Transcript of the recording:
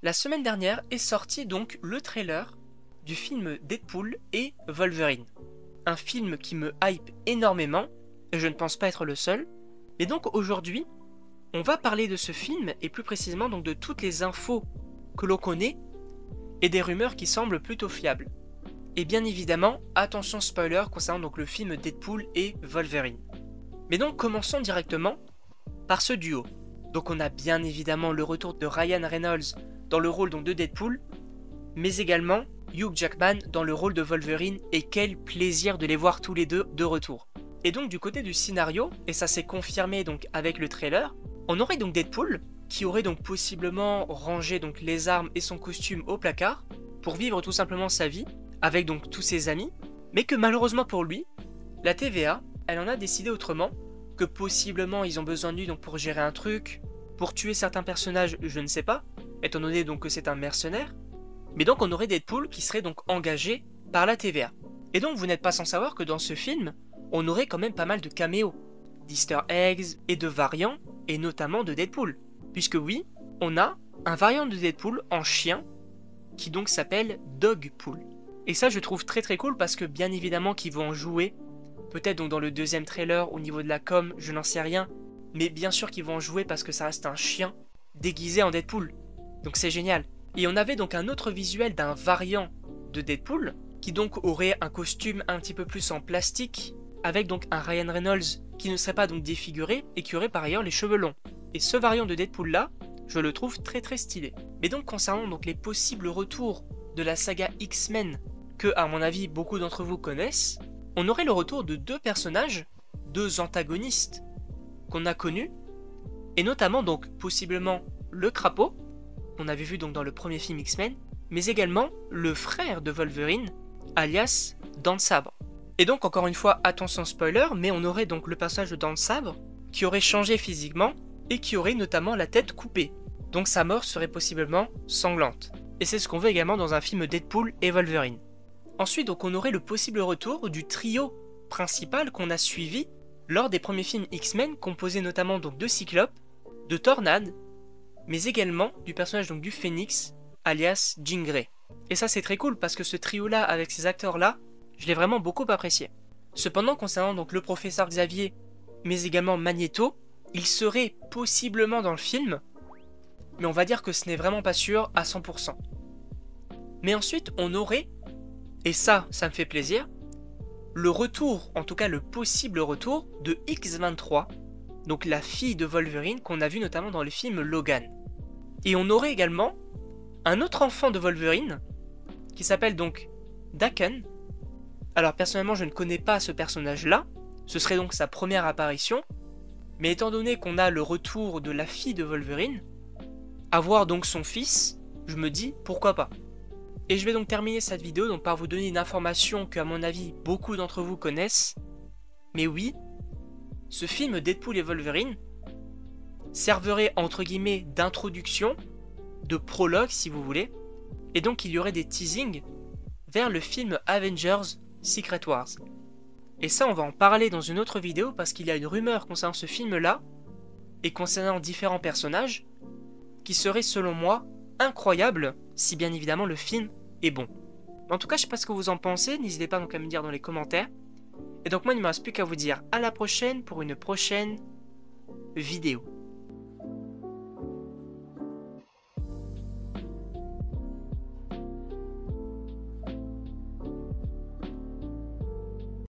La semaine dernière est sorti donc le trailer du film Deadpool et Wolverine. Un film qui me hype énormément, et je ne pense pas être le seul. Et donc aujourd'hui, on va parler de ce film, et plus précisément donc de toutes les infos que l'on connaît, et des rumeurs qui semblent plutôt fiables. Et bien évidemment, attention spoiler concernant donc le film Deadpool et Wolverine. Mais donc commençons directement par ce duo. Donc on a bien évidemment le retour de Ryan Reynolds dans le rôle donc de Deadpool, mais également Hugh Jackman dans le rôle de Wolverine, et quel plaisir de les voir tous les deux de retour. Et donc du côté du scénario, et ça s'est confirmé donc avec le trailer, on aurait donc Deadpool qui aurait donc possiblement rangé donc les armes et son costume au placard pour vivre tout simplement sa vie avec donc tous ses amis, mais que malheureusement pour lui, la TVA, elle en a décidé autrement, que possiblement ils ont besoin de lui donc pour gérer un truc, pour tuer certains personnages, je ne sais pas, étant donné donc que c'est un mercenaire. Mais donc on aurait Deadpool qui serait donc engagé par la TVA. Et donc vous n'êtes pas sans savoir que dans ce film, on aurait quand même pas mal de caméos, d'easter eggs et de variants, et notamment de Deadpool. Puisque oui, on a un variant de Deadpool en chien, qui donc s'appelle Dogpool. Et ça je trouve très très cool parce que bien évidemment qu'ils vont en jouer, peut-être donc dans le deuxième trailer au niveau de la com, je n'en sais rien, mais bien sûr qu'ils vont en jouer parce que ça reste un chien déguisé en Deadpool. Donc c'est génial. Et on avait donc un autre visuel d'un variant de Deadpool, qui donc aurait un costume un petit peu plus en plastique, avec donc un Ryan Reynolds qui ne serait pas donc défiguré, et qui aurait par ailleurs les cheveux longs. Et ce variant de Deadpool là, je le trouve très très stylé. Mais donc concernant donc les possibles retours de la saga X-Men, que à mon avis beaucoup d'entre vous connaissent, on aurait le retour de deux personnages, deux antagonistes qu'on a connus, et notamment donc possiblement le Crapaud, qu'on avait vu donc dans le premier film X-Men, mais également le frère de Wolverine, alias Dent de Sabre. Et donc encore une fois, attention spoiler, mais on aurait donc le personnage de Dent de Sabre qui aurait changé physiquement et qui aurait notamment la tête coupée. Donc sa mort serait possiblement sanglante. Et c'est ce qu'on veut également dans un film Deadpool et Wolverine. Ensuite, donc on aurait le possible retour du trio principal qu'on a suivi lors des premiers films X-Men, composé notamment donc de Cyclope, de Tornade, mais également du personnage donc du Phénix, alias Jean Grey. Et ça c'est très cool parce que ce trio-là avec ces acteurs-là, je l'ai vraiment beaucoup apprécié. Cependant, concernant donc le professeur Xavier, mais également Magneto, il serait possiblement dans le film, mais on va dire que ce n'est vraiment pas sûr à 100%. Mais ensuite, on aurait, et ça me fait plaisir, le retour, en tout cas le possible retour, de X-23, donc la fille de Wolverine qu'on a vu notamment dans le film Logan. Et on aurait également un autre enfant de Wolverine, qui s'appelle donc Daken. Alors personnellement je ne connais pas ce personnage-là, ce serait donc sa première apparition, mais étant donné qu'on a le retour de la fille de Wolverine, avoir donc son fils, je me dis pourquoi pas. Et je vais donc terminer cette vidéo donc par vous donner une information que à mon avis beaucoup d'entre vous connaissent, mais oui, ce film Deadpool et Wolverine servirait entre guillemets d'introduction, de prologue si vous voulez, et donc il y aurait des teasings vers le film Avengers Secret Wars. Et ça on va en parler dans une autre vidéo parce qu'il y a une rumeur concernant ce film là, et concernant différents personnages, qui serait selon moi incroyable si bien évidemment le film est bon. En tout cas je sais pas ce que vous en pensez, n'hésitez pas donc à me dire dans les commentaires. Et donc moi il ne me reste plus qu'à vous dire à la prochaine pour une prochaine vidéo.